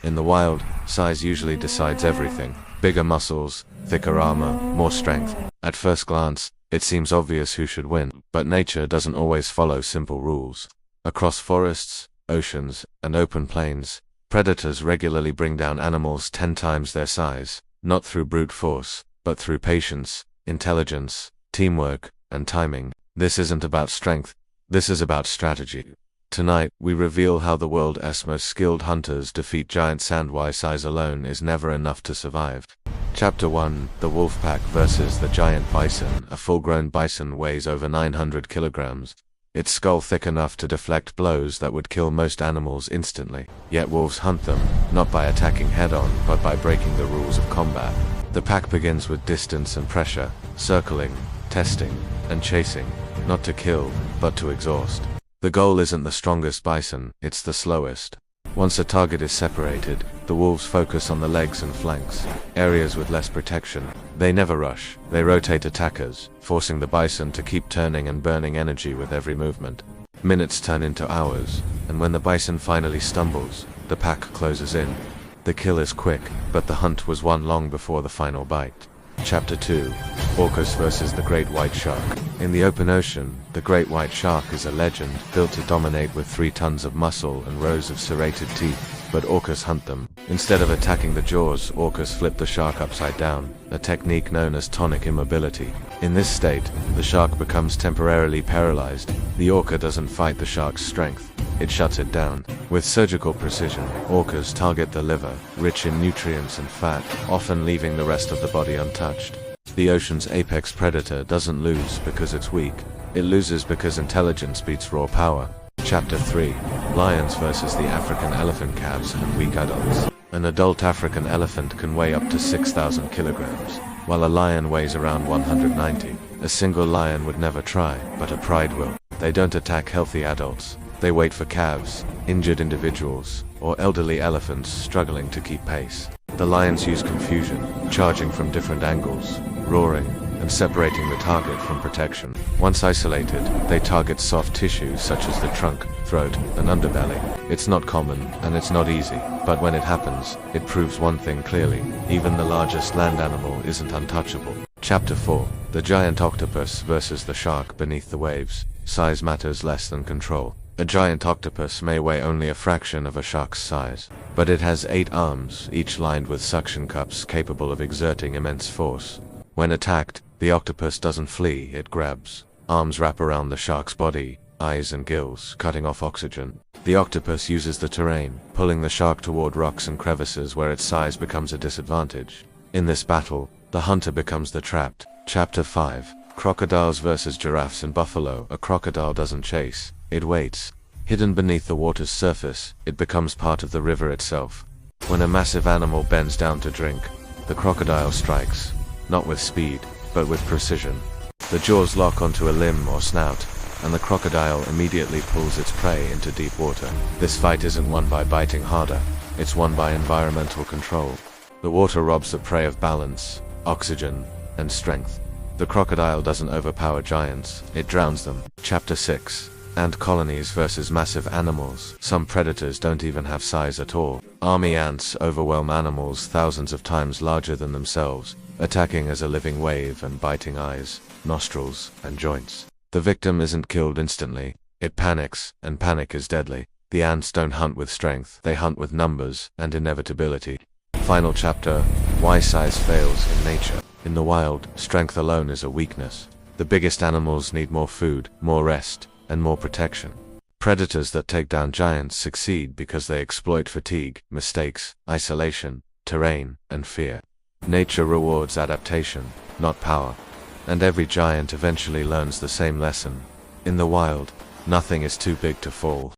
In the wild, size usually decides everything. Bigger muscles, thicker armor, more strength. At first glance, it seems obvious who should win, but nature doesn't always follow simple rules. Across forests, oceans, and open plains, predators regularly bring down animals 10 times their size, not through brute force, but through patience, intelligence, teamwork, and timing. This isn't about strength, this is about strategy. Tonight, we reveal how the world's most skilled hunters defeat giants and why size alone is never enough to survive. Chapter 1: The Wolf Pack versus the Giant Bison. A full-grown bison weighs over 900 kilograms. Its skull thick enough to deflect blows that would kill most animals instantly. Yet wolves hunt them, not by attacking head-on, but by breaking the rules of combat. The pack begins with distance and pressure, circling, testing, and chasing, not to kill, but to exhaust. The goal isn't the strongest bison, it's the slowest. Once a target is separated, the wolves focus on the legs and flanks, areas with less protection. They never rush, they rotate attackers, forcing the bison to keep turning and burning energy with every movement. Minutes turn into hours, and when the bison finally stumbles, the pack closes in. The kill is quick, but the hunt was won long before the final bite. Chapter 2: Orcas versus the Great White Shark. In the open ocean, the Great White Shark is a legend, built to dominate with 3 tons of muscle and rows of serrated teeth. But orcas hunt them. Instead of attacking the jaws, orcas flip the shark upside down, a technique known as tonic immobility. In this state, the shark becomes temporarily paralyzed. The orca doesn't fight the shark's strength, it shuts it down. With surgical precision, orcas target the liver, rich in nutrients and fat, often leaving the rest of the body untouched. The ocean's apex predator doesn't lose because it's weak, it loses because intelligence beats raw power. Chapter 3: Lions versus the African elephant. Calves and weak adults. An adult African elephant can weigh up to 6,000 kilograms, while a lion weighs around 190. A single lion would never try, but a pride will. They don't attack healthy adults. They wait for calves, injured individuals, or elderly elephants struggling to keep pace. The lions use confusion, charging from different angles, roaring, and separating the target from protection. Once isolated, they target soft tissues such as the trunk, throat, and underbelly. It's not common, and it's not easy, but when it happens, it proves one thing clearly: even the largest land animal isn't untouchable. Chapter 4: The Giant Octopus versus the Shark beneath the waves. Size matters less than control. A giant octopus may weigh only a fraction of a shark's size, but it has 8 arms, each lined with suction cups capable of exerting immense force. When attacked, the octopus doesn't flee, it grabs. Arms wrap around the shark's body, eyes and gills, cutting off oxygen. The octopus uses the terrain, pulling the shark toward rocks and crevices where its size becomes a disadvantage. In this battle, the hunter becomes the trapped. Chapter 5: Crocodiles versus giraffes and buffalo. A crocodile doesn't chase, it waits. Hidden beneath the water's surface, it becomes part of the river itself. When a massive animal bends down to drink, the crocodile strikes, not with speed, but with precision. The jaws lock onto a limb or snout, and the crocodile immediately pulls its prey into deep water. This fight isn't won by biting harder, it's won by environmental control. The water robs the prey of balance, oxygen, and strength. The crocodile doesn't overpower giants, it drowns them. Chapter 6: Ant colonies versus massive animals. Some predators don't even have size at all. Army ants overwhelm animals thousands of times larger than themselves, attacking as a living wave and biting eyes, nostrils, and joints. The victim isn't killed instantly, it panics, and panic is deadly. The ants don't hunt with strength, they hunt with numbers and inevitability. Final chapter: Why size fails in nature. In the wild, strength alone is a weakness. The biggest animals need more food, more rest, and more protection. Predators that take down giants succeed because they exploit fatigue, mistakes, isolation, terrain, and fear. Nature rewards adaptation, not power, and every giant eventually learns the same lesson. In the wild, nothing is too big to fall.